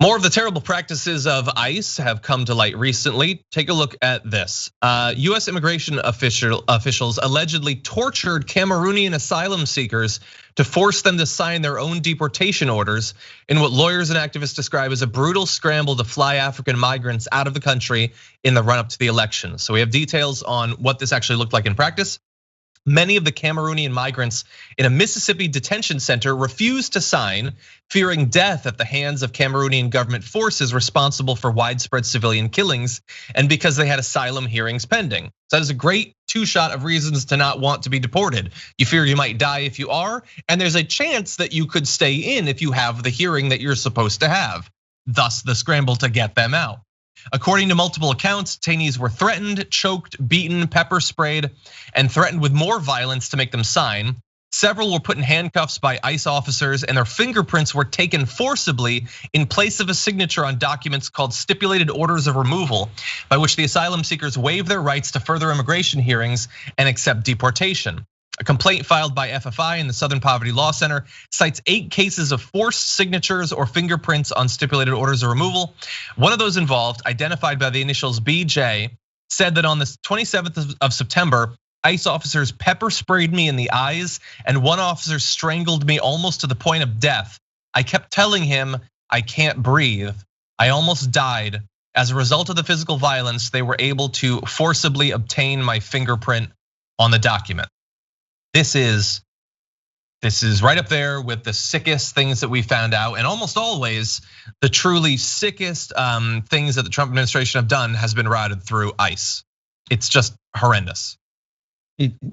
More of the terrible practices of ICE have come to light recently. Take a look at this. US immigration officials allegedly tortured Cameroonian asylum seekers to force them to sign their own deportation orders in what lawyers and activists describe as a brutal scramble to fly African migrants out of the country in the run-up to the election. So we have details on what this actually looked like in practice. Many of the Cameroonian migrants in a Mississippi detention center refused to sign, fearing death at the hands of Cameroonian government forces responsible for widespread civilian killings, and because they had asylum hearings pending. So that is a great two-shot of reasons to not want to be deported. You fear you might die if you are, and there's a chance that you could stay in if you have the hearing that you're supposed to have. Thus the scramble to get them out. According to multiple accounts, detainees were threatened, choked, beaten, pepper sprayed, and threatened with more violence to make them sign. Several were put in handcuffs by ICE officers, and their fingerprints were taken forcibly in place of a signature on documents called stipulated orders of removal, by which the asylum seekers waive their rights to further immigration hearings and accept deportation. A complaint filed by FFI and the Southern Poverty Law Center cites 8 cases of forced signatures or fingerprints on stipulated orders of removal. One of those involved, identified by the initials BJ, said that on the 27th of September, ICE officers pepper sprayed me in the eyes, and one officer strangled me almost to the point of death. I kept telling him, I can't breathe. I almost died. As a result of the physical violence, they were able to forcibly obtain my fingerprint on the document. This is right up there with the sickest things that we found out, and almost always the truly sickest things that the Trump administration have done has been routed through ICE. It's just horrendous.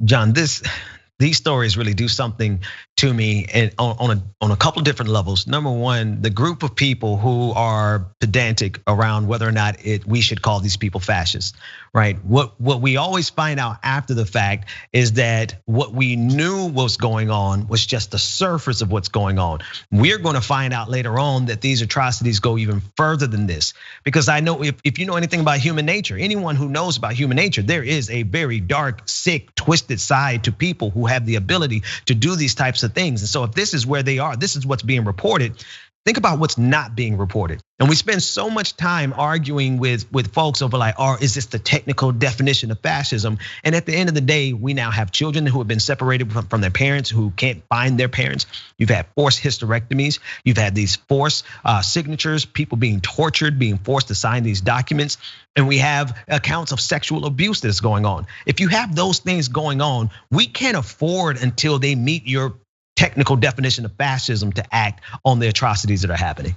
John, these stories really do something to me, and on a couple of different levels. Number one, the group of people who are pedantic around whether or not we should call these people fascists, right? What we always find out after the fact is that what we knew was going on was just the surface of what's going on. We're going to find out later on that these atrocities go even further than this, because I know if you know anything about human nature, anyone who knows about human nature, there is a very dark, sick, twisted side to people who have the ability to do these types of things. And so if this is where they are, this is what's being reported. Think about what's not being reported. And we spend so much time arguing with folks over like, is this the technical definition of fascism? And at the end of the day, we now have children who have been separated from their parents, who can't find their parents. You've had forced hysterectomies. You've had these forced signatures, people being tortured, being forced to sign these documents. And we have accounts of sexual abuse that's going on. If you have those things going on, we can't afford until they meet your technical definition of fascism to act on the atrocities that are happening.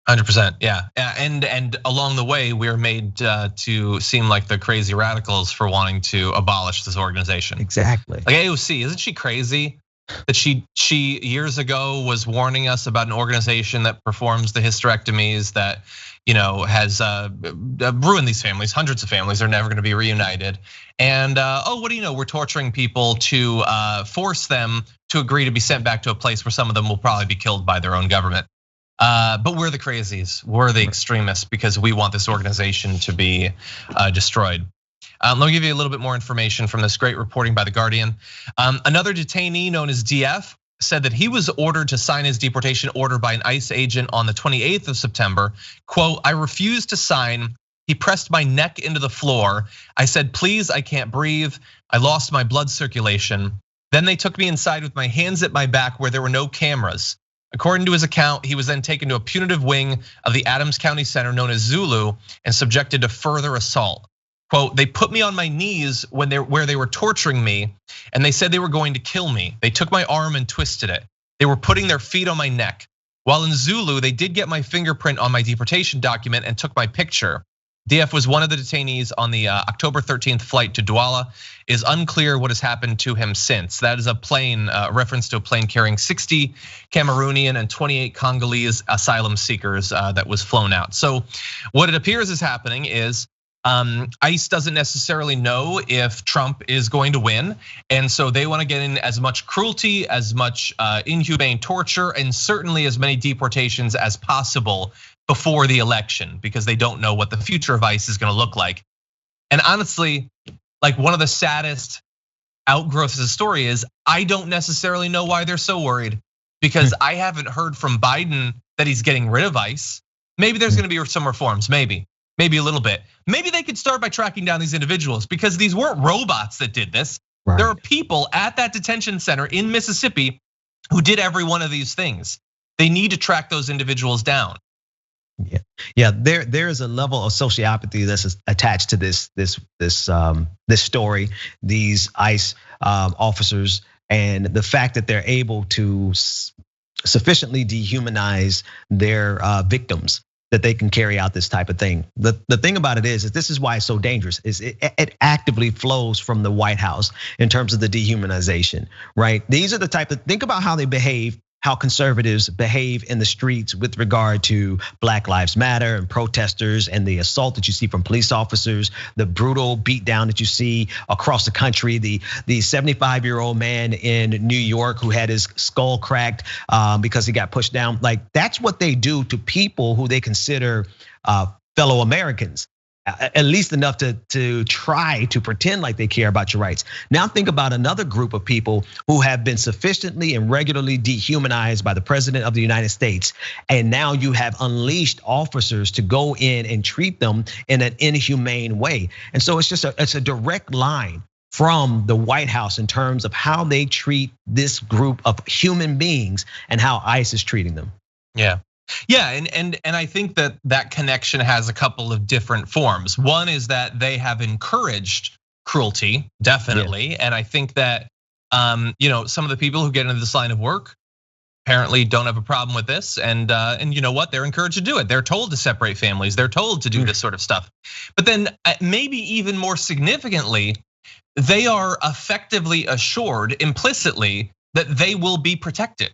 100%, yeah. And along the way, we're made to seem like the crazy radicals for wanting to abolish this organization. Exactly. Like AOC, isn't she crazy that she years ago was warning us about an organization that performs the hysterectomies that has ruined these families, hundreds of families are never going to be reunited. And what do you know? We're torturing people to force them to agree to be sent back to a place where some of them will probably be killed by their own government. But we're the crazies, we're the extremists because we want this organization to be destroyed. Let me give you a little bit more information from this great reporting by The Guardian. Another detainee known as DF said that he was ordered to sign his deportation order by an ICE agent on the 28th of September. Quote, I refused to sign. He pressed my neck into the floor. I said, please, I can't breathe. I lost my blood circulation. Then they took me inside with my hands at my back where there were no cameras. According to his account, he was then taken to a punitive wing of the Adams County Center known as Zulu and subjected to further assault. Quote, they put me on my knees where they were torturing me, and they said they were going to kill me. They took my arm and twisted it. They were putting their feet on my neck. While in Zulu, they did get my fingerprint on my deportation document and took my picture. DF was one of the detainees on the October 13th flight to Douala. It is unclear what has happened to him since. That is a plane, reference to a plane carrying 60 Cameroonian and 28 Congolese asylum seekers that was flown out. So what it appears is happening is ICE doesn't necessarily know if Trump is going to win. And so they want to get in as much cruelty, as much inhumane torture, and certainly as many deportations as possible before the election, because they don't know what the future of ICE is going to look like. And honestly, like one of the saddest outgrowths of the story is I don't necessarily know why they're so worried, because I haven't heard from Biden that he's getting rid of ICE. Maybe there's gonna be some reforms, maybe a little bit. Maybe they could start by tracking down these individuals because these weren't robots that did this. Right. There are people at that detention center in Mississippi who did every one of these things. They need to track those individuals down. Yeah. There is a level of sociopathy that's attached to this story. These ICE officers and the fact that they're able to sufficiently dehumanize their victims that they can carry out this type of thing. The thing about it is this is why it's so dangerous. Is it actively flows from the White House in terms of the dehumanization, right? These are the type of, think about how they behave, how conservatives behave in the streets with regard to Black Lives Matter and protesters and the assault that you see from police officers, the brutal beatdown that you see across the country, the 75-year-old man in New York who had his skull cracked because he got pushed down. Like, that's what they do to people who they consider fellow Americans. At least enough to try to pretend like they care about your rights. Now think about another group of people who have been sufficiently and regularly dehumanized by the president of the United States. And now you have unleashed officers to go in and treat them in an inhumane way. And so it's a direct line from the White House in terms of how they treat this group of human beings and how ICE is treating them. Yeah, and I think that connection has a couple of different forms. One is that they have encouraged cruelty, definitely, yeah. And I think that some of the people who get into this line of work apparently don't have a problem with this, and you know what? They're encouraged to do it. They're told to separate families. They're told to do this sort of stuff. But then maybe even more significantly, they are effectively assured implicitly that they will be protected.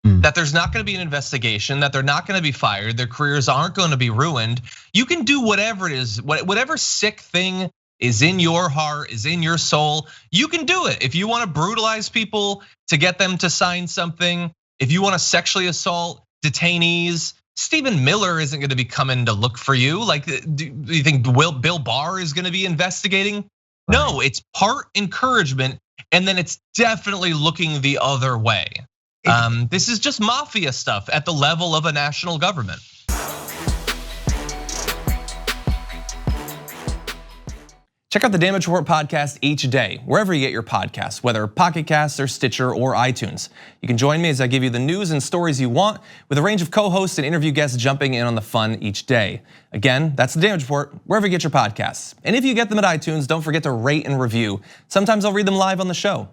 That there's not gonna be an investigation, that they're not gonna be fired, their careers aren't gonna be ruined. You can do whatever it is, whatever sick thing is in your heart, is in your soul, you can do it. If you wanna brutalize people to get them to sign something, if you wanna sexually assault detainees, Stephen Miller isn't gonna be coming to look for you. Like, do you think Bill Barr is gonna be investigating? No, it's part encouragement, and then it's definitely looking the other way. This is just mafia stuff at the level of a national government. Check out the Damage Report podcast each day, wherever you get your podcasts, whether Pocket Casts or Stitcher or iTunes. You can join me as I give you the news and stories you want, with a range of co-hosts and interview guests jumping in on the fun each day. Again, that's the Damage Report, wherever you get your podcasts. And if you get them at iTunes, don't forget to rate and review. Sometimes I'll read them live on the show.